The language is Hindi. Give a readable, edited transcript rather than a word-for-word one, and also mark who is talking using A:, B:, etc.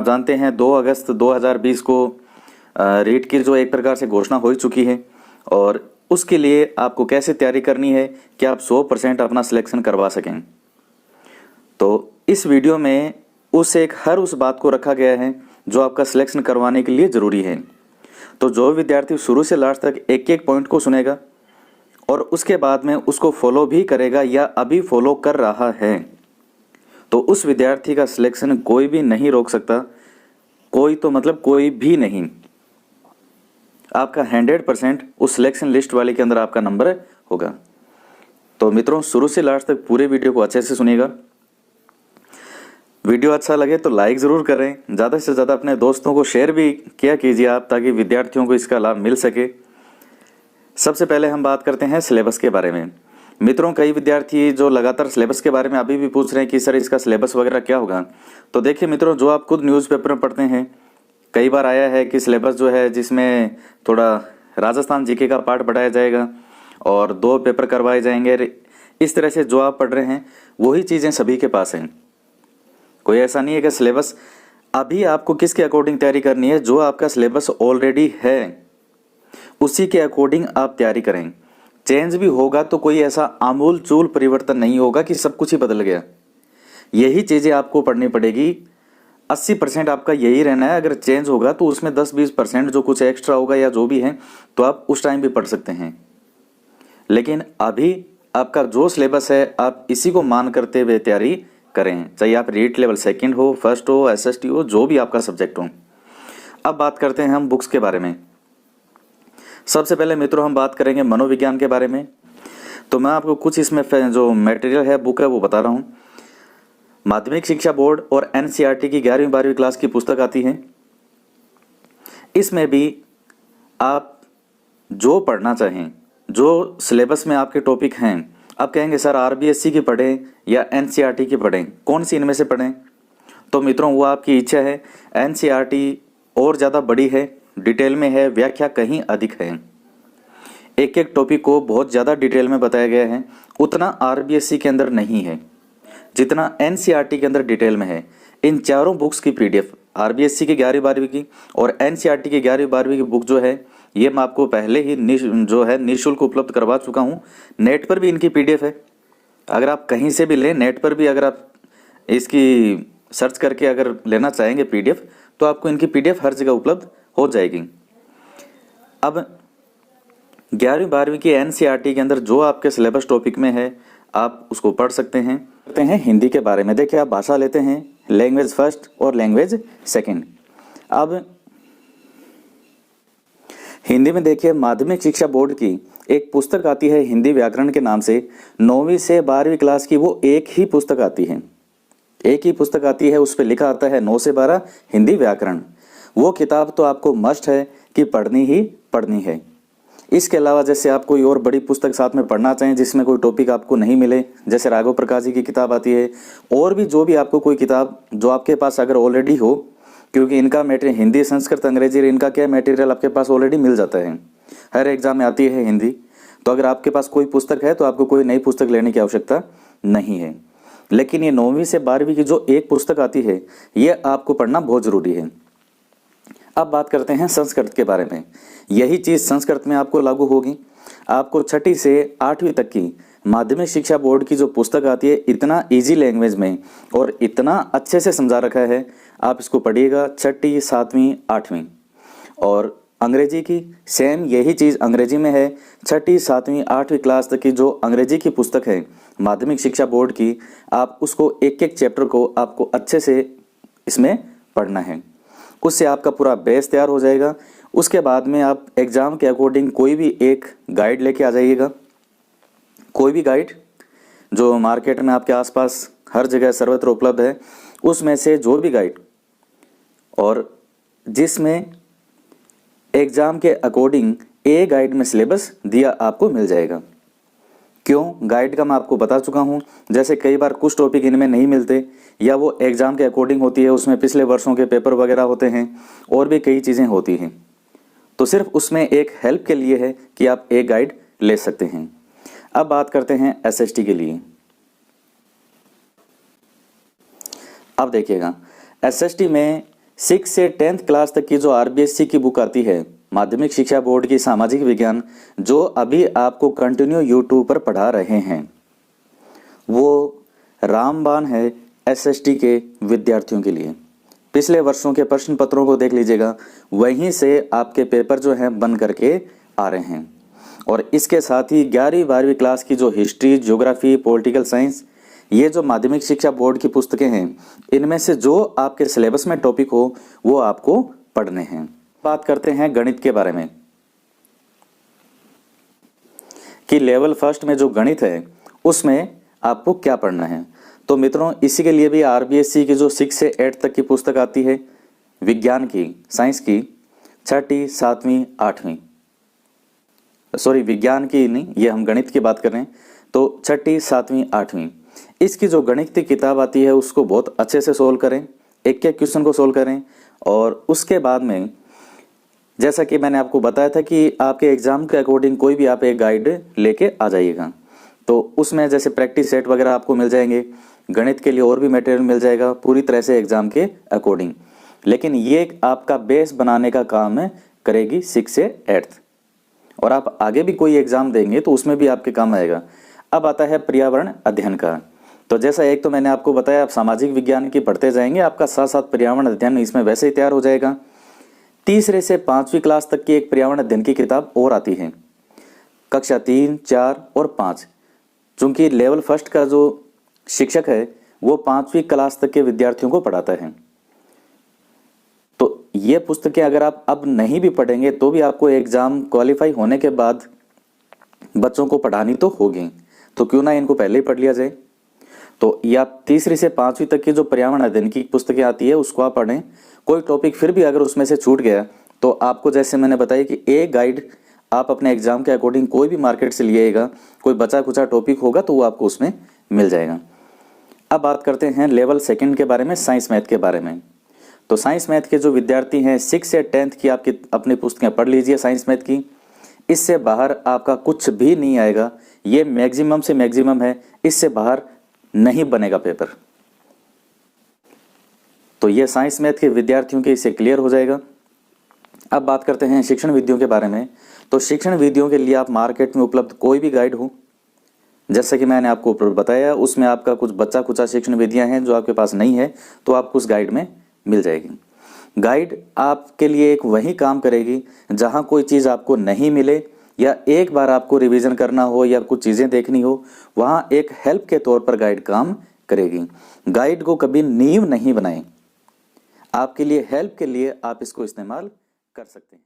A: आप जानते हैं 2 अगस्त 2020 को रीट की जो एक प्रकार से घोषणा हो चुकी है और उसके लिए आपको कैसे तैयारी करनी है कि आप 100% अपना सिलेक्शन करवा सकें। तो इस वीडियो में हर उस बात को रखा गया है जो आपका सिलेक्शन करवाने के लिए ज़रूरी है। तो जो विद्यार्थी शुरू से लास्ट तक एक एक पॉइंट को सुनेगा और उसके बाद में उसको फॉलो भी करेगा या अभी फॉलो कर रहा है, तो उस विद्यार्थी का सिलेक्शन कोई भी नहीं रोक सकता। कोई तो मतलब कोई भी नहीं। आपका 100% उस सिलेक्शन लिस्ट वाले के अंदर आपका नंबर होगा। तो मित्रों, शुरू से लास्ट तक पूरे वीडियो को अच्छे से सुनिएगा। वीडियो अच्छा लगे तो लाइक ज़रूर करें, ज़्यादा से ज़्यादा अपने दोस्तों को शेयर भी किया कीजिए आप, ताकि विद्यार्थियों को इसका लाभ मिल सके। सबसे पहले हम बात करते हैं सिलेबस के बारे में। मित्रों, कई विद्यार्थी जो लगातार सिलेबस के बारे में अभी भी पूछ रहे हैं कि सर इसका सिलेबस वगैरह क्या होगा। तो देखिए मित्रों, जो आप खुद न्यूज़पेपर में पढ़ते हैं, कई बार आया है कि सिलेबस जो है जिसमें थोड़ा राजस्थान जीके का पार्ट बढ़ाया जाएगा और 2 पेपर करवाए जाएंगे। इस तरह से जो आप पढ़ रहे हैं वही चीज़ें सभी के पास हैं। कोई ऐसा नहीं है कि सिलेबस अभी आपको किसके अकॉर्डिंग तैयारी करनी है। जो आपका सिलेबस ऑलरेडी है उसी के अकॉर्डिंग आप तैयारी करें। चेंज भी होगा तो कोई ऐसा आमूल चूल परिवर्तन नहीं होगा कि सब कुछ ही बदल गया। यही चीज़ें आपको पढ़नी पड़ेगी। 80% आपका यही रहना है। अगर चेंज होगा तो उसमें 10-20% जो कुछ एक्स्ट्रा होगा या जो भी है तो आप उस टाइम भी पढ़ सकते हैं। लेकिन अभी आपका जो सिलेबस है आप इसी को मान करते हुए तैयारी करें, चाहे आप रीट लेवल 2nd हो, 1st हो, SST हो, जो भी आपका सब्जेक्ट हो। अब बात करते हैं हम बुक्स के बारे में। सबसे पहले मित्रों हम बात करेंगे मनोविज्ञान के बारे में। तो मैं आपको कुछ इसमें जो मटेरियल है, बुक है, वो बता रहा हूँ। माध्यमिक शिक्षा बोर्ड और NCERT की 11वीं-12वीं क्लास की पुस्तक आती है। इसमें भी आप जो पढ़ना चाहें, जो सिलेबस में आपके टॉपिक हैं, आप कहेंगे सर RBSC की पढ़ें या NCERT की पढ़ें, कौन सी इनमें से पढ़ें? तो मित्रों वो आपकी इच्छा है। NCERT और ज़्यादा बड़ी है, डिटेल में है, व्याख्या कहीं अधिक है। एक एक टॉपिक को बहुत ज़्यादा डिटेल में बताया गया है। उतना RBSC के अंदर नहीं है जितना NCERT के अंदर डिटेल में है। इन चारों बुक्स की PDF, RBSC की 11वीं-12वीं की और NCERT की 11वीं-12वीं की बुक जो है, ये मैं आपको पहले ही निःशुल्क उपलब्ध करवा चुका हूँ। नेट पर भी इनकी PDF है। अगर आप कहीं से भी लें, नेट पर भी अगर आप इसकी सर्च करके अगर लेना चाहेंगे PDF, तो आपको इनकी PDF हर जगह उपलब्ध हो जाएगी। अब 11वीं-12वीं की NCERT के अंदर जो आपके सिलेबस टॉपिक में है आप उसको पढ़ सकते हैं। करते हैं हिंदी के बारे में। देखिए, आप भाषा लेते हैं लैंग्वेज फर्स्ट और लैंग्वेज सेकंड। अब हिंदी में देखिए, माध्यमिक शिक्षा बोर्ड की एक पुस्तक आती है हिंदी व्याकरण के नाम से। 9वीं से 12वीं क्लास की वो एक ही पुस्तक आती है। एक ही पुस्तक आती है, उस पर लिखा आता है 9 से 12 हिंदी व्याकरण। वो किताब तो आपको मस्ट है कि पढ़नी ही पढ़नी है। इसके अलावा जैसे आप कोई और बड़ी पुस्तक साथ में पढ़ना चाहें जिसमें कोई टॉपिक आपको नहीं मिले, जैसे राघव प्रकाश जी की किताब आती है, और भी जो भी आपको कोई किताब जो आपके पास अगर ऑलरेडी हो, क्योंकि इनका मटेरियल हिंदी, संस्कृत, अंग्रेजी, इनका क्या मटेरियल आपके पास ऑलरेडी मिल जाता है। हर एग्जाम में आती है हिंदी। तो अगर आपके पास कोई पुस्तक है तो आपको कोई नई पुस्तक लेने की आवश्यकता नहीं है। लेकिन ये 9वीं से 12वीं की जो एक पुस्तक आती है, ये आपको पढ़ना बहुत ज़रूरी है। अब बात करते हैं संस्कृत के बारे में। यही चीज़ संस्कृत में आपको लागू होगी। आपको 6ठी से 8वीं तक की माध्यमिक शिक्षा बोर्ड की जो पुस्तक आती है, इतना इजी लैंग्वेज में और इतना अच्छे से समझा रखा है, आप इसको पढ़िएगा। 6ठी, 7वीं, 8वीं। और अंग्रेजी की सेम यही चीज़ अंग्रेजी में है। 6ठी, 7वीं, 8वीं क्लास तक की जो अंग्रेजी की पुस्तक है माध्यमिक शिक्षा बोर्ड की, आप उसको एक एक चैप्टर को आपको अच्छे से इसमें पढ़ना है। उससे आपका पूरा बेस तैयार हो जाएगा। उसके बाद में आप एग्ज़ाम के अकॉर्डिंग कोई भी एक गाइड लेके आ जाइएगा। कोई भी गाइड जो मार्केट में आपके आसपास हर जगह सर्वत्र उपलब्ध है, उसमें से जो भी गाइड और जिसमें एग्ज़ाम के अकॉर्डिंग ए गाइड में सिलेबस दिया आपको मिल जाएगा। क्यों? गाइड का मैं आपको बता चुका हूँ। जैसे कई बार कुछ टॉपिक इनमें नहीं मिलते या वो एग्ज़ाम के अकॉर्डिंग होती है, उसमें पिछले वर्षों के पेपर वगैरह होते हैं और भी कई चीज़ें होती हैं। तो सिर्फ उसमें एक हेल्प के लिए है कि आप एक गाइड ले सकते हैं। अब बात करते हैं SST के लिए। अब देखिएगा, SST में 6 से 10th क्लास तक की जो आरबीएससी की बुक आती है, माध्यमिक शिक्षा बोर्ड की सामाजिक विज्ञान, जो अभी आपको कंटिन्यू यूट्यूब पर पढ़ा रहे हैं, वो रामबाण है एसएसटी के विद्यार्थियों के लिए। पिछले वर्षों के प्रश्न पत्रों को देख लीजिएगा, वहीं से आपके पेपर जो हैं बन करके आ रहे हैं। और इसके साथ ही 11वीं 12वीं क्लास की जो हिस्ट्री, ज्योग्राफी, पॉलिटिकल साइंस, ये जो माध्यमिक शिक्षा बोर्ड की पुस्तकें हैं, इनमें से जो आपके सिलेबस में टॉपिक हो वो आपको पढ़ने हैं। बात करते हैं गणित के बारे में कि लेवल फर्स्ट में जो गणित है उसमें आपको क्या पढ़ना है। तो मित्रों, इसी के लिए भी आरबीएससी की जो 6 से 8 तक की पुस्तक आती है विज्ञान की, साइंस की, 6ठी 7वीं 8वीं, सॉरी विज्ञान की नहीं, ये हम गणित की बात कर रहे हैं, तो 6ठी 7वीं 8वीं, इसकी जो गणित की किताब आती है उसको बहुत अच्छे से सोल्व करें, एक एक क्वेश्चन को सोल्व करें। और उसके बाद में जैसा कि मैंने आपको बताया था कि आपके एग्जाम के अकॉर्डिंग कोई भी आप एक गाइड लेके आ जाइएगा, तो उसमें जैसे प्रैक्टिस सेट वगैरह आपको मिल जाएंगे, गणित के लिए और भी मटेरियल मिल जाएगा पूरी तरह से एग्जाम के अकॉर्डिंग। लेकिन ये आपका बेस बनाने का काम है करेगी 6 से 8th, और आप आगे भी कोई एग्जाम देंगे तो उसमें भी आपके काम आएगा। अब आता है पर्यावरण अध्ययन का। तो जैसा एक तो मैंने आपको बताया, आप सामाजिक विज्ञान की पढ़ते जाएंगे, आपका साथ साथ पर्यावरण अध्ययन इसमें वैसे ही तैयार हो जाएगा। तीसरे से 5वीं क्लास तक की एक पर्यावरण अध्ययन की किताब और आती है, कक्षा 3, 4 और 5। चूंकि लेवल फर्स्ट का जो शिक्षक है वो 5वीं क्लास तक के विद्यार्थियों को पढ़ाता है, तो ये पुस्तकें अगर आप अब नहीं भी पढ़ेंगे तो भी आपको एग्जाम क्वालिफाई होने के बाद बच्चों को पढ़ानी तो होगी, तो क्यों ना इनको पहले ही पढ़ लिया जाए। तो ये आप तीसरी से 5वीं तक की जो पर्यावरण अध्ययन की पुस्तकें आती है उसको आप पढ़ें। कोई टॉपिक फिर भी अगर उसमें से छूट गया तो आपको, जैसे मैंने बताया कि एक गाइड आप अपने एग्जाम के अकॉर्डिंग कोई भी मार्केट से लिएगा, कोई बचा कुचा टॉपिक होगा तो वो आपको उसमें मिल जाएगा। अब बात करते हैं लेवल सेकंड के बारे में, साइंस मैथ के बारे में। तो साइंस मैथ के जो विद्यार्थी हैं 6 से 10th की आपकी अपनी पुस्तकें पढ़ लीजिए साइंस मैथ की, इससे बाहर आपका कुछ भी नहीं आएगा, ये मैक्सिमम से मैक्सिमम है, इससे बाहर नहीं बनेगा पेपर। तो ये साइंस मैथ के विद्यार्थियों के इससे क्लियर हो जाएगा। अब बात करते हैं शिक्षण विधियों के बारे में। तो शिक्षण विधियों के लिए आप मार्केट में उपलब्ध कोई भी गाइड हो, जैसा कि मैंने आपको बताया, उसमें आपका कुछ बच्चा कुचा शिक्षण विधियां हैं जो आपके पास नहीं है तो आपको उस गाइड में मिल जाएगी। गाइड आपके लिए एक वही काम करेगी जहां कोई चीज़ आपको नहीं मिले या एक बार आपको रिवीजन करना हो या कुछ चीज़ें देखनी हो, वहां एक हेल्प के तौर पर गाइड काम करेगी। गाइड को कभी नींव नहीं बनाएं, आपके लिए हेल्प के लिए आप इसको इस्तेमाल कर सकते हैं।